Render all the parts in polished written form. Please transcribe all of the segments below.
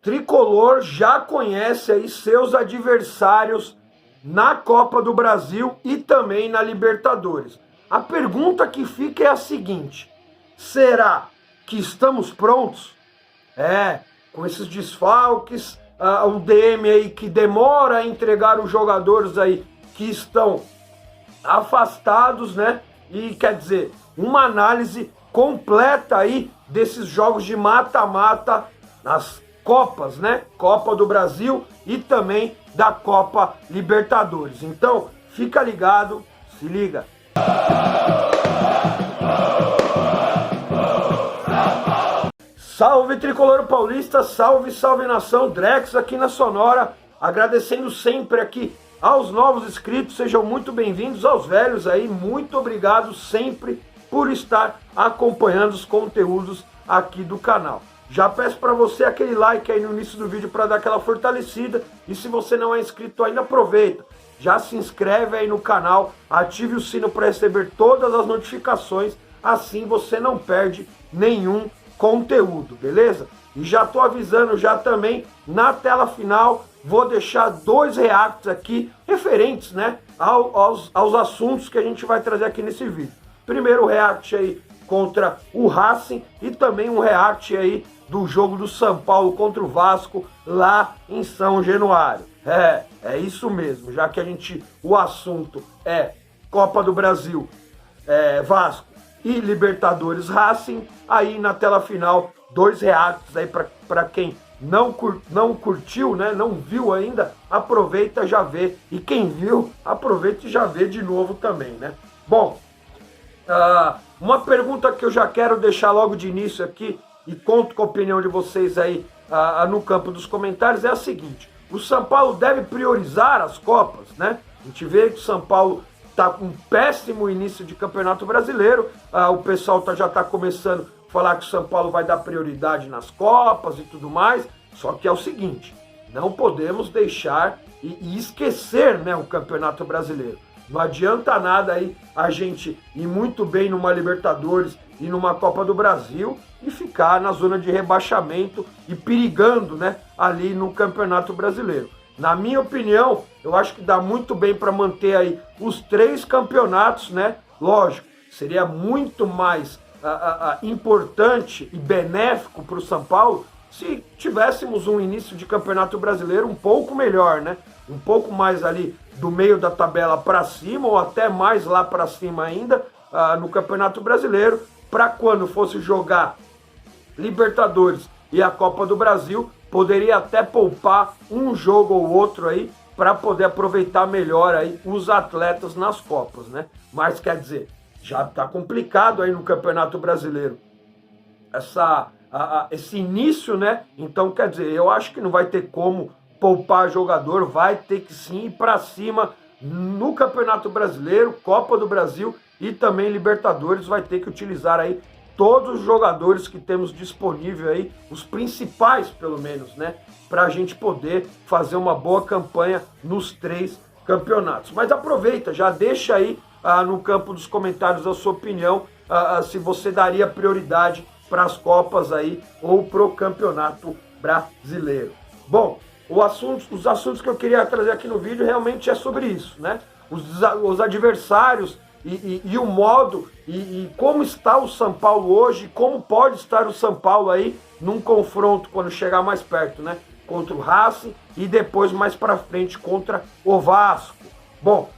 Tricolor já conhece aí seus adversários na Copa do Brasil e também na Libertadores. A pergunta que fica é a seguinte: será que estamos prontos? Com esses desfalques, o DM aí que demora a entregar os jogadores aí que estão afastados, né? E quer dizer, uma análise completa aí desses jogos de mata-mata nas Copas, né? Copa do Brasil e também da Copa Libertadores. Então, fica ligado, se liga. Salve Tricolor Paulista, salve, salve nação, Drex aqui na Sonora, agradecendo sempre aqui aos novos inscritos, sejam muito bem-vindos, aos velhos aí, muito obrigado sempre por estar acompanhando os conteúdos aqui do canal. Já peço para você aquele like aí no início do vídeo para dar aquela fortalecida, e se você não é inscrito ainda, aproveita, já se inscreve aí no canal, ative o sino para receber todas as notificações, assim você não perde nenhum conteúdo, beleza? E já tô avisando já também, na tela final, vou deixar 2 reacts aqui, referentes, né, aos assuntos que a gente vai trazer aqui nesse vídeo. Primeiro react aí contra o Racing e também um react aí do jogo do São Paulo contra o Vasco lá em São Januário. É isso mesmo, já que o assunto é Copa do Brasil, Vasco e Libertadores Racing, aí na tela final 2 reacts aí para quem não curtiu, né, não viu ainda, aproveita, já vê, e quem viu, aproveita e já vê de novo também, né? Bom, uma pergunta que eu já quero deixar logo de início aqui, e conto com a opinião de vocês aí no campo dos comentários, é a seguinte: o São Paulo deve priorizar as Copas, né? A gente vê que o São Paulo está com um péssimo início de Campeonato Brasileiro, o pessoal já está começando a falar que o São Paulo vai dar prioridade nas Copas e tudo mais, só que é o seguinte, não podemos deixar e esquecer, né, o Campeonato Brasileiro. Não adianta nada aí a gente ir muito bem numa Libertadores e numa Copa do Brasil e ficar na zona de rebaixamento e perigando, né, ali no Campeonato Brasileiro. Na minha opinião, eu acho que dá muito bem para manter aí os 3 campeonatos, né? Lógico, seria muito mais importante e benéfico para o São Paulo se tivéssemos um início de Campeonato Brasileiro um pouco melhor, né? Um pouco mais ali do meio da tabela para cima, ou até mais lá para cima ainda, no Campeonato Brasileiro, para quando fosse jogar Libertadores e a Copa do Brasil, poderia até poupar um jogo ou outro aí para poder aproveitar melhor aí os atletas nas Copas, né? Mas quer dizer, já está complicado aí no Campeonato Brasileiro esse início, né? Então quer dizer, eu acho que não vai ter como poupar jogador, vai ter que sim ir para cima no Campeonato Brasileiro, Copa do Brasil e também Libertadores, vai ter que utilizar aí todos os jogadores que temos disponível aí, os principais pelo menos, né, para a gente poder fazer uma boa campanha nos 3 campeonatos. Mas aproveita, já deixa aí no campo dos comentários a sua opinião, se você daria prioridade para as Copas aí ou para o Campeonato Brasileiro. Bom, os assuntos que eu queria trazer aqui no vídeo realmente é sobre isso, né? Os adversários e o modo e como está o São Paulo hoje, como pode estar o São Paulo aí num confronto quando chegar mais perto, né? Contra o Racing e depois mais para frente contra o Vasco. Bom,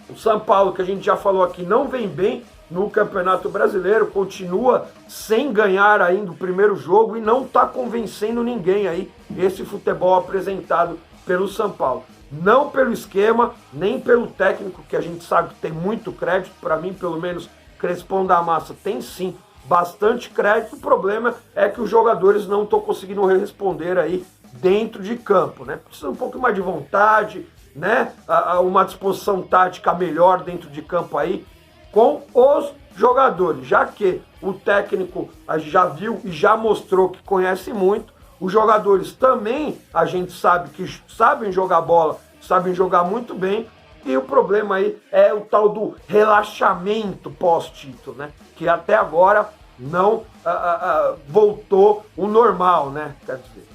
o São Paulo, que a gente já falou aqui, não vem bem no Campeonato Brasileiro, continua sem ganhar ainda o primeiro jogo e não está convencendo ninguém aí esse futebol apresentado pelo São Paulo. Não pelo esquema, nem pelo técnico, que a gente sabe que tem muito crédito, para mim pelo menos Crespão da Massa tem sim bastante crédito, o problema é que os jogadores não estão conseguindo responder aí dentro de campo, né? Precisa um pouco mais de vontade, né? Uma disposição tática melhor dentro de campo aí, com os jogadores, já que o técnico já viu e já mostrou que conhece muito, os jogadores também a gente sabe que sabem jogar bola, sabem jogar muito bem, e o problema aí é o tal do relaxamento pós-título, né? Que até agora não voltou o normal, né? Quer dizer,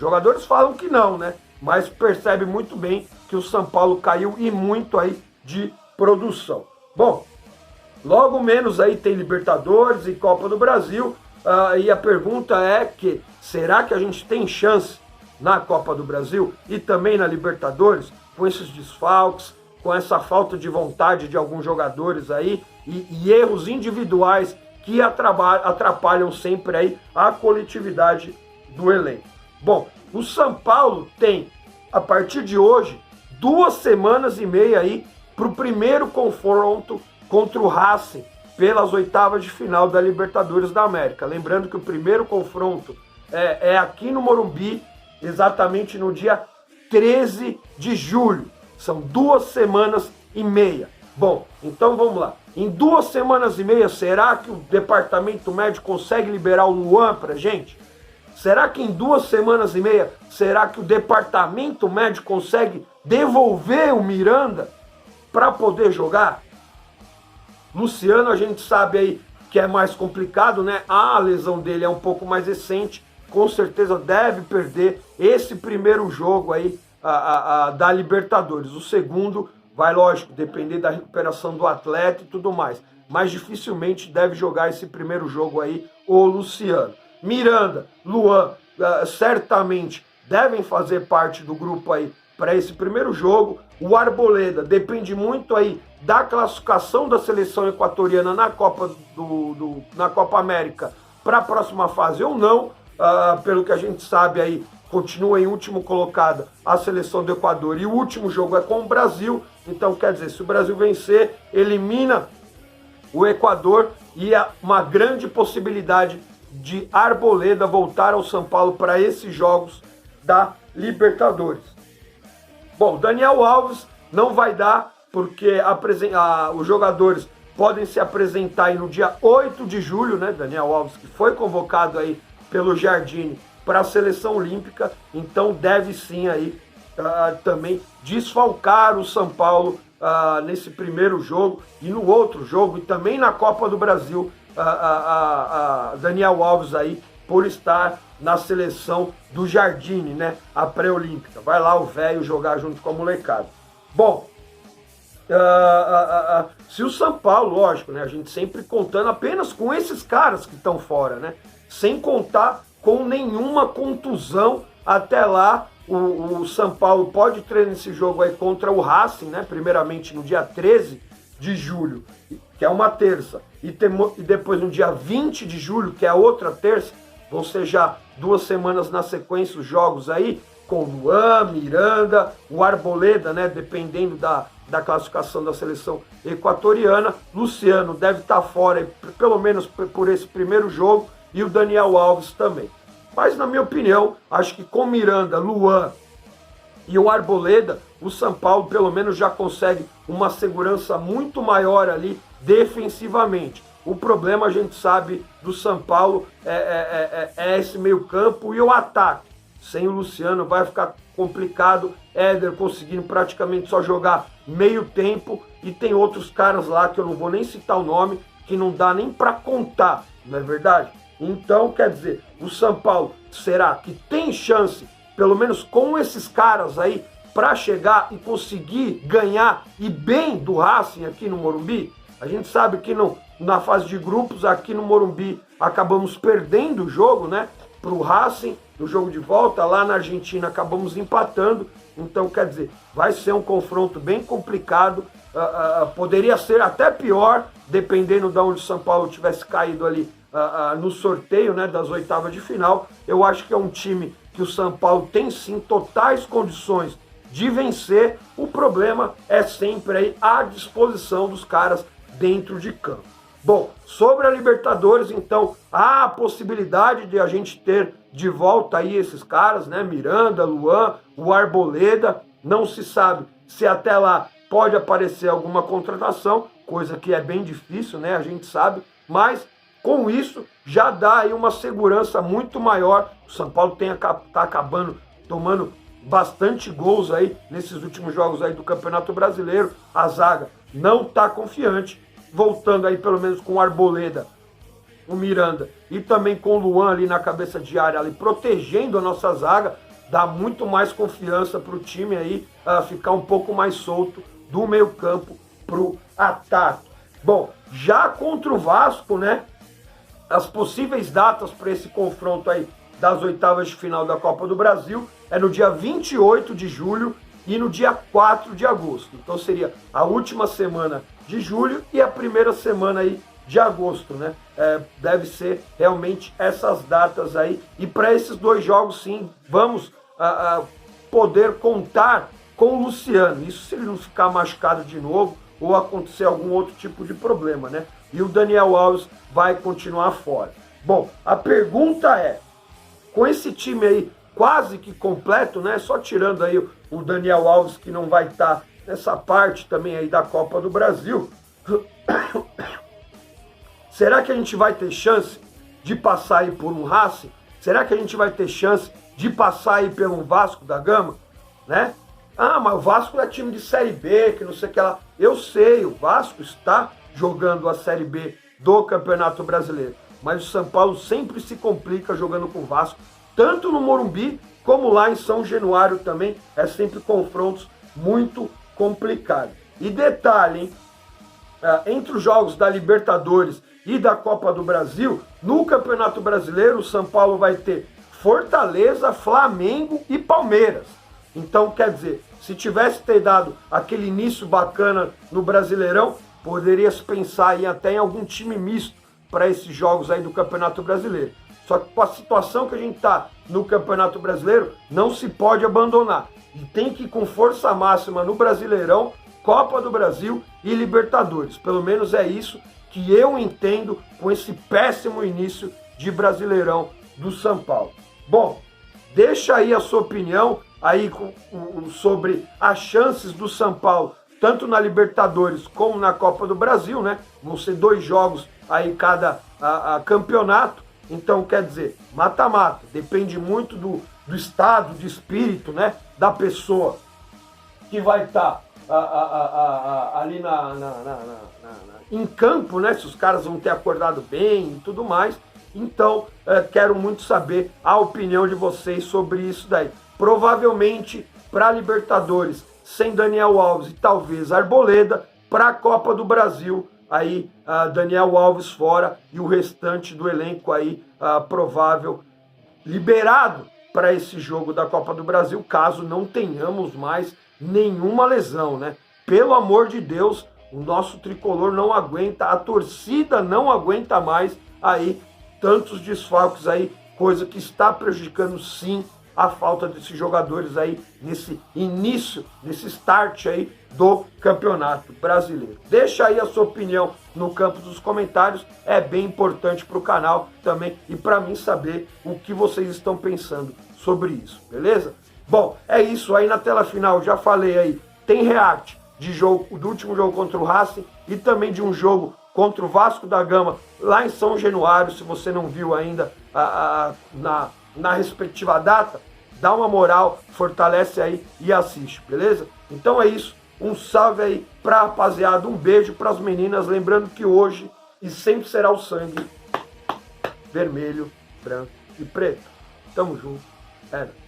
jogadores falam que não, né? Mas percebe muito bem que o São Paulo caiu e muito aí de produção. Bom, logo menos aí tem Libertadores e Copa do Brasil. E a pergunta é que, será que a gente tem chance na Copa do Brasil e também na Libertadores, com esses desfalques, com essa falta de vontade de alguns jogadores aí e erros individuais que atrapalham sempre aí a coletividade do elenco? Bom, o São Paulo tem, a partir de hoje, 2 semanas e meia aí para o primeiro confronto contra o Racing pelas oitavas de final da Libertadores da América. Lembrando que o primeiro confronto é aqui no Morumbi, exatamente no dia 13 de julho. São 2 semanas e meia. Bom, então vamos lá. Em 2 semanas e meia, será que o departamento médico consegue liberar o Luan pra gente? Será que em 2 semanas e meia, será que o departamento médico consegue devolver o Miranda para poder jogar? Luciano, a gente sabe aí que é mais complicado, né? A lesão dele é um pouco mais recente, com certeza deve perder esse primeiro jogo aí da Libertadores. O segundo vai, lógico, depender da recuperação do atleta e tudo mais, mas dificilmente deve jogar esse primeiro jogo aí o Luciano. Miranda, Luan, certamente devem fazer parte do grupo aí para esse primeiro jogo. O Arboleda depende muito aí da classificação da seleção equatoriana na Copa, na Copa América para a próxima fase ou não. Pelo que a gente sabe aí, continua em último colocado a seleção do Equador e o último jogo é com o Brasil. Então, quer dizer, se o Brasil vencer, elimina o Equador e há uma grande possibilidade de Arboleda voltar ao São Paulo para esses jogos da Libertadores. Bom, Daniel Alves não vai dar, porque os jogadores podem se apresentar aí no dia 8 de julho, né? Daniel Alves, que foi convocado aí pelo Jardine para a seleção olímpica, então deve sim aí também desfalcar o São Paulo nesse primeiro jogo e no outro jogo, e também na Copa do Brasil, Daniel Alves aí, por estar na seleção do Jardine, né? A pré-olímpica. Vai lá o velho jogar junto com a molecada. Bom, se o São Paulo, lógico, né? A gente sempre contando apenas com esses caras que estão fora, né? Sem contar com nenhuma contusão até lá. O São Paulo pode treinar esse jogo aí contra o Racing, né? Primeiramente no dia 13 de julho, que é uma terça, e depois no dia 20 de julho, que é a outra terça. Vão ser já 2 semanas na sequência os jogos aí, com Luan, Miranda, o Arboleda, né? Dependendo da classificação da seleção equatoriana. Luciano deve estar fora, pelo menos por esse primeiro jogo, e o Daniel Alves também. Mas, na minha opinião, acho que com Miranda, Luan e o Arboleda, o São Paulo pelo menos já consegue uma segurança muito maior ali defensivamente. O problema, a gente sabe, do São Paulo é esse meio campo e o ataque. Sem o Luciano vai ficar complicado. Éder conseguindo praticamente só jogar meio tempo, e tem outros caras lá que eu não vou nem citar o nome, que não dá nem para contar, não é verdade? Então, quer dizer, o São Paulo, será que tem chance, pelo menos com esses caras aí, para chegar e conseguir ganhar e bem do Racing aqui no Morumbi? A gente sabe que na fase de grupos aqui no Morumbi acabamos perdendo o jogo, né? Para o Racing, no jogo de volta, lá na Argentina acabamos empatando. Então, quer dizer, vai ser um confronto bem complicado. Poderia ser até pior, dependendo de onde o São Paulo tivesse caído ali no sorteio, né, das oitavas de final. Eu acho que é um time que o São Paulo tem sim totais condições de vencer. O problema é sempre aí a disposição dos caras dentro de campo. Bom, sobre a Libertadores, então, há a possibilidade de a gente ter de volta aí esses caras, né? Miranda, Luan, o Arboleda. Não se sabe se até lá pode aparecer alguma contratação, coisa que é bem difícil, né? A gente sabe, mas com isso já dá aí uma segurança muito maior. O São Paulo tá acabando tomando bastante gols aí nesses últimos jogos aí do Campeonato Brasileiro. A zaga não tá confiante. Voltando aí pelo menos com o Arboleda, o Miranda e também com o Luan ali na cabeça de área, ali protegendo a nossa zaga. dá muito mais confiança para o time aí ficar um pouco mais solto do meio campo para o ataque. Bom, já contra o Vasco, né, as possíveis datas para esse confronto aí das oitavas de final da Copa do Brasil é no dia 28 de julho e no dia 4 de agosto. Então seria a última semana de julho e a primeira semana aí de agosto, né? Deve ser realmente essas datas aí. E para esses dois jogos, sim, vamos poder contar com o Luciano. Isso se ele não ficar machucado de novo ou acontecer algum outro tipo de problema, né? E o Daniel Alves vai continuar fora. Bom, a pergunta é, com esse time aí quase que completo, né? Só tirando aí o Daniel Alves, que não vai estar nessa parte também aí da Copa do Brasil. Será que a gente vai ter chance de passar aí por um Racing? Será que a gente vai ter chance de passar aí pelo Vasco da Gama? Né? Ah, mas o Vasco é time de Série B, que não sei o que lá. Eu sei, o Vasco está jogando a Série B do Campeonato Brasileiro. Mas o São Paulo sempre se complica jogando com o Vasco, tanto no Morumbi como lá em São Januário também. É sempre confrontos muito complicados. E detalhe, hein? Entre os jogos da Libertadores e da Copa do Brasil, no Campeonato Brasileiro, o São Paulo vai ter Fortaleza, Flamengo e Palmeiras. Então, quer dizer, se tivesse ter dado aquele início bacana no Brasileirão, poderia se pensar aí até em algum time misto para esses jogos aí do Campeonato Brasileiro. Só que com a situação que a gente está no Campeonato Brasileiro, não se pode abandonar. E tem que ir com força máxima no Brasileirão, Copa do Brasil e Libertadores. Pelo menos é isso que eu entendo com esse péssimo início de Brasileirão do São Paulo. Bom, deixa aí a sua opinião aí sobre as chances do São Paulo, tanto na Libertadores como na Copa do Brasil, né? Vão ser 2 jogos aí cada campeonato. Então, quer dizer, mata-mata. Depende muito do estado de espírito, né, da pessoa que vai estar ali em campo, né? Se os caras vão ter acordado bem e tudo mais. Então, quero muito saber a opinião de vocês sobre isso daí. Provavelmente, para a Libertadores, sem Daniel Alves e talvez Arboleda, para a Copa do Brasil, aí Daniel Alves fora e o restante do elenco aí provável liberado para esse jogo da Copa do Brasil, caso não tenhamos mais nenhuma lesão, né? Pelo amor de Deus, o nosso tricolor não aguenta, a torcida não aguenta mais aí tantos desfalques aí, coisa que está prejudicando sim a falta desses jogadores aí nesse início, nesse start aí do Campeonato Brasileiro. Deixa aí a sua opinião no campo dos comentários, é bem importante para o canal também e para mim saber o que vocês estão pensando sobre isso, beleza? Bom, é isso aí na tela final, já falei aí, tem react de jogo, do último jogo contra o Racing e também de um jogo contra o Vasco da Gama lá em São Januário. Se você não viu ainda na respectiva data, dá uma moral, fortalece aí e assiste, beleza? Então é isso, um salve aí pra rapaziada, um beijo pras meninas, lembrando que hoje e sempre será o sangue vermelho, branco e preto. Tamo junto, era.